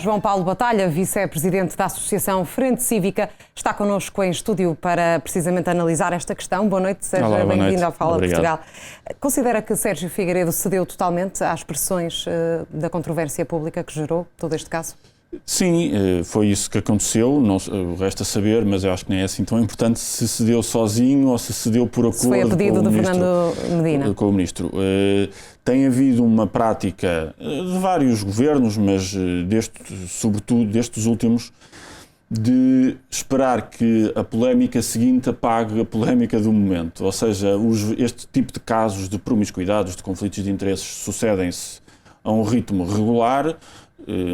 João Paulo Batalha, vice-presidente da Associação Frente Cívica, está connosco em estúdio para precisamente analisar esta questão. Boa noite, seja bem-vindo ao Fala Portugal. Considera que Sérgio Figueiredo cedeu totalmente às pressões da controvérsia pública que gerou todo este caso? Sim, foi isso que aconteceu, não, resta saber, mas eu acho que nem é assim tão importante se cedeu sozinho ou se cedeu por acordo foi a pedido do Fernando Medina. Com o Ministro. Tem havido uma prática de vários governos, mas sobretudo destes últimos, de esperar que a polémica seguinte apague a polémica do momento. Ou seja, este tipo de casos de promiscuidades, de conflitos de interesses, sucedem-se a um ritmo regular.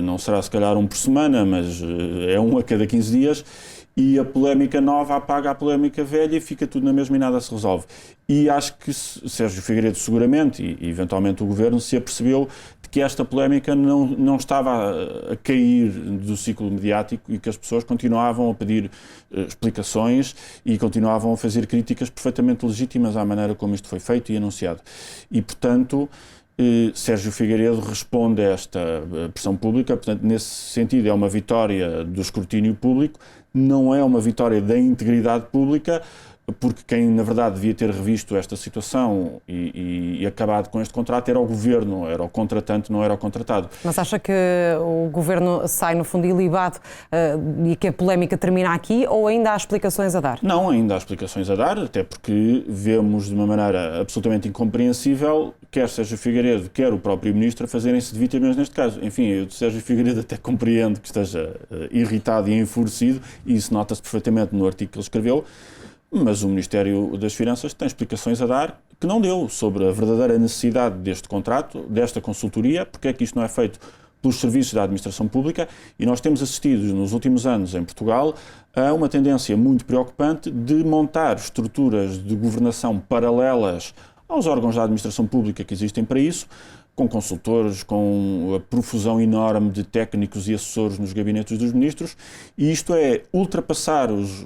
Não será se calhar um por semana, mas é um a cada 15 dias, e a polémica nova apaga a polémica velha e fica tudo na mesma e nada se resolve. E acho que Sérgio Figueiredo seguramente, e eventualmente o Governo, se apercebeu de que esta polémica não estava a cair do ciclo mediático e que as pessoas continuavam a pedir explicações e continuavam a fazer críticas perfeitamente legítimas à maneira como isto foi feito e anunciado. E, portanto, Sérgio Figueiredo responde a esta pressão pública, portanto, nesse sentido é uma vitória do escrutínio público, não é uma vitória da integridade pública, porque quem na verdade devia ter revisto esta situação e acabado com este contrato era o Governo, era o contratante, não era o contratado. Mas acha que o Governo sai no fundo ilibado e que a polémica termina aqui, ou ainda há explicações a dar? Não, ainda há explicações a dar, até porque vemos de uma maneira absolutamente incompreensível quer Sérgio Figueiredo, quer o próprio Ministro a fazerem-se de vítimas neste caso. Enfim, eu de Sérgio Figueiredo até compreendo que esteja irritado e enfurecido, e isso nota-se perfeitamente no artigo que ele escreveu, mas o Ministério das Finanças tem explicações a dar que não deu sobre a verdadeira necessidade deste contrato, desta consultoria, porque é que isto não é feito pelos serviços da administração pública, e nós temos assistido nos últimos anos em Portugal a uma tendência muito preocupante de montar estruturas de governação paralelas aos órgãos da administração pública que existem para isso, com consultores, com a profusão enorme de técnicos e assessores nos gabinetes dos ministros, e isto é ultrapassar os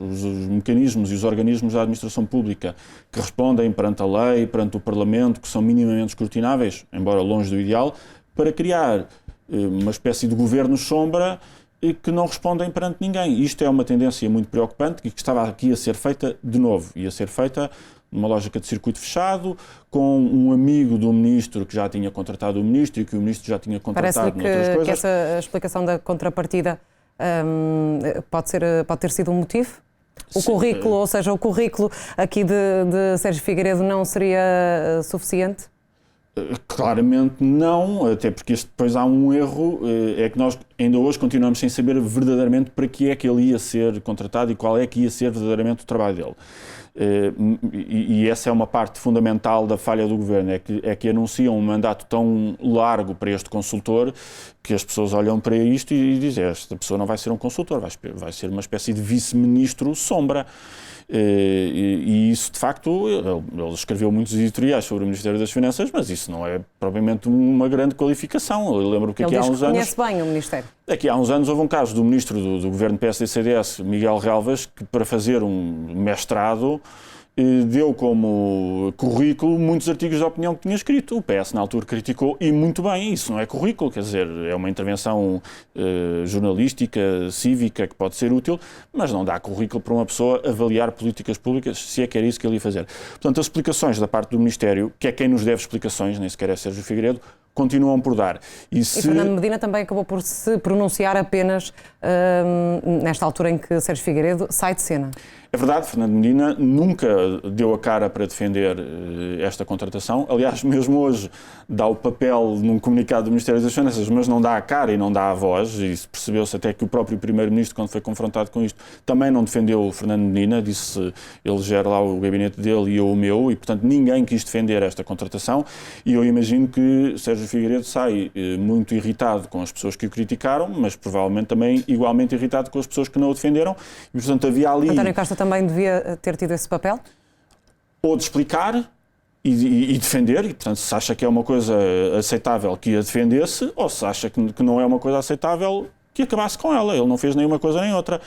mecanismos e os organismos da administração pública que respondem perante a lei, perante o Parlamento, que são minimamente escrutináveis, embora longe do ideal, para criar uma espécie de governo-sombra que não respondem perante ninguém. Isto é uma tendência muito preocupante e que estava aqui a ser feita de novo, e a ser feita numa lógica de circuito fechado, com um amigo do Ministro que já tinha contratado o Ministro e que o Ministro já tinha contratado noutras coisas. Parece-lhe que essa explicação da contrapartida pode ter sido um motivo? O currículo, ou seja, o currículo aqui de Sérgio Figueiredo não seria suficiente? Claramente não, até porque depois há um erro, é que nós ainda hoje continuamos sem saber verdadeiramente para que é que ele ia ser contratado e qual é que ia ser verdadeiramente o trabalho dele. E essa é uma parte fundamental da falha do Governo, é que anunciam um mandato tão largo para este consultor que as pessoas olham para isto e dizem: esta pessoa não vai ser um consultor, vai ser uma espécie de vice-ministro sombra. E isso, de facto, ele escreveu muitos editoriais sobre o Ministério das Finanças, mas isso não é propriamente uma grande qualificação. Eu lembro que aqui há uns anos... conhece bem o Ministério. Aqui há uns anos houve um caso do Ministro do Governo PSD-CDS, Miguel Relvas, que para fazer um mestrado deu como currículo muitos artigos de opinião que tinha escrito. O PS na altura criticou, e muito bem, isso não é currículo, quer dizer, é uma intervenção jornalística, cívica, que pode ser útil, mas não dá currículo para uma pessoa avaliar políticas públicas, se é que era isso que ele ia fazer. Portanto, as explicações da parte do Ministério, que é quem nos deve explicações, nem sequer é Sérgio Figueiredo, continuam por dar. E Fernando Medina também acabou por se pronunciar apenas nesta altura em que Sérgio Figueiredo sai de cena. É verdade, Fernando Medina nunca deu a cara para defender esta contratação. Aliás, mesmo hoje dá o papel num comunicado do Ministério das Finanças, mas não dá a cara e não dá a voz. E percebeu-se até que o próprio Primeiro-Ministro, quando foi confrontado com isto, também não defendeu o Fernando Medina. Disse: ele gera lá o gabinete dele e eu o meu, e portanto ninguém quis defender esta contratação. E eu imagino que Sérgio Figueiredo sai muito irritado com as pessoas que o criticaram, mas provavelmente também igualmente irritado com as pessoas que não o defenderam. E portanto havia ali... António Costa também devia ter tido esse papel? Ou de explicar e defender, e portanto se acha que é uma coisa aceitável que a defendesse, ou se acha que não é uma coisa aceitável que acabasse com ela. Ele não fez nenhuma coisa nem outra.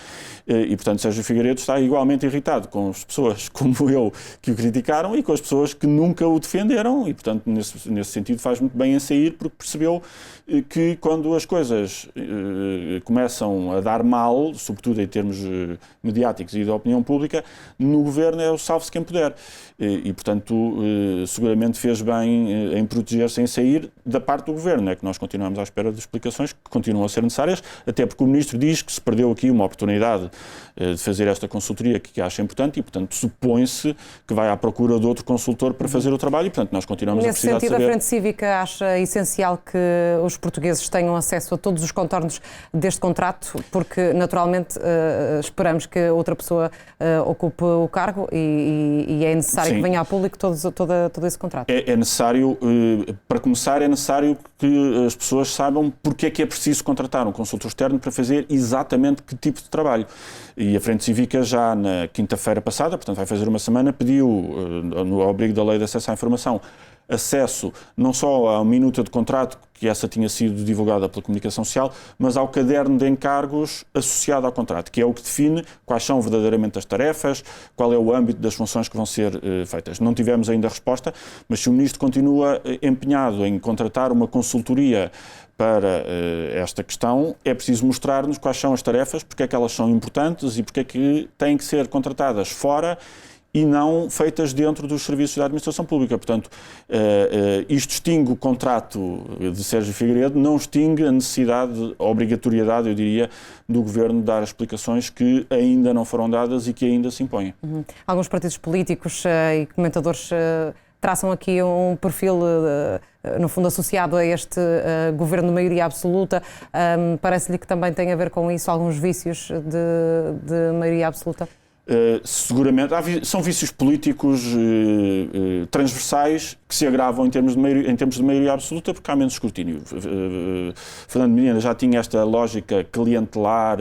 E, portanto, Sérgio Figueiredo está igualmente irritado com as pessoas como eu que o criticaram e com as pessoas que nunca o defenderam e, portanto, nesse sentido faz muito bem em sair, porque percebeu que quando as coisas começam a dar mal, sobretudo em termos mediáticos e da opinião pública, no governo é o salve-se quem puder. E, portanto, seguramente fez bem em proteger-se, em sair da parte do governo. É que nós continuamos à espera de explicações que continuam a ser necessárias, até porque o Ministro diz que se perdeu aqui uma oportunidade de fazer esta consultoria que acha importante e, portanto, supõe-se que vai à procura de outro consultor para fazer o trabalho e, portanto, nós continuamos a precisar de saber. Nesse sentido, a Frente Cívica acha essencial que os portugueses tenham acesso a todos os contornos deste contrato, porque, naturalmente, esperamos que outra pessoa ocupe o cargo e é necessário que venha a público todo esse contrato. É necessário, para começar, é necessário que as pessoas saibam porque é que é preciso contratar um consultor externo para fazer exatamente que tipo de trabalho. E a Frente Cívica já na quinta-feira passada, portanto vai fazer uma semana, pediu, no abrigo da Lei de Acesso à Informação, acesso não só à minuta de contrato, que essa tinha sido divulgada pela Comunicação Social, mas ao caderno de encargos associado ao contrato, que é o que define quais são verdadeiramente as tarefas, qual é o âmbito das funções que vão ser feitas. Não tivemos ainda resposta, mas se o Ministro continua empenhado em contratar uma consultoria para esta questão, é preciso mostrar-nos quais são as tarefas, porque é que elas são importantes e porque é que têm que ser contratadas fora e não feitas dentro dos serviços da administração pública. Portanto, isto extingue o contrato de Sérgio Figueiredo, não extingue a necessidade, a obrigatoriedade, eu diria, do Governo dar explicações que ainda não foram dadas e que ainda se impõem. Alguns partidos políticos e comentadores traçam aqui um perfil, no fundo, associado a este governo de maioria absoluta. Parece-lhe que também tem a ver com isso alguns vícios de maioria absoluta? Seguramente. São vícios políticos transversais que se agravam em termos de maioria absoluta porque há menos escrutínio. Fernando Medina já tinha esta lógica clientelar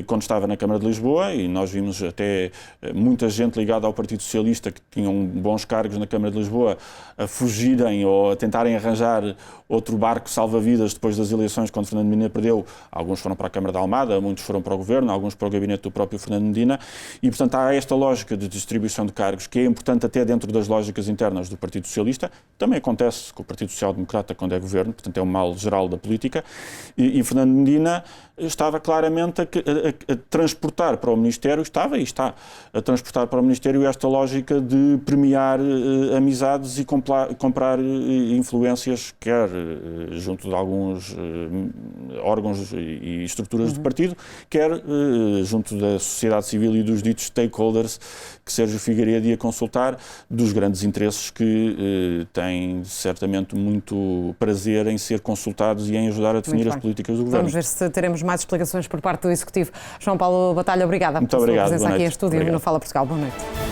quando estava na Câmara de Lisboa e nós vimos até muita gente ligada ao Partido Socialista que tinham bons cargos na Câmara de Lisboa a fugirem ou a tentarem arranjar outro barco salva-vidas depois das eleições quando Fernando Medina perdeu. Alguns foram para a Câmara de Almada, muitos foram para o Governo, alguns para o gabinete do próprio Fernando Medina e, portanto, há esta lógica de distribuição de cargos que é importante até dentro das lógicas internas do Partido Socialista. Também acontece com o Partido Social Democrata quando é governo, portanto é um mal geral da política. E Fernando Medina estava claramente a transportar para o Ministério, está a transportar para o Ministério esta lógica de premiar amizades e comprar influências, quer junto de alguns órgãos e estruturas do partido, quer junto da sociedade civil e dos ditos stakeholders que Sérgio Figueiredo ia consultar, dos grandes interesses que têm certamente muito prazer em ser consultados e em ajudar a definir as políticas do Governo. Vamos ver se teremos mais explicações por parte do Executivo. João Paulo Batalha, obrigada pela sua presença aqui em estúdio no Fala Portugal. Boa noite.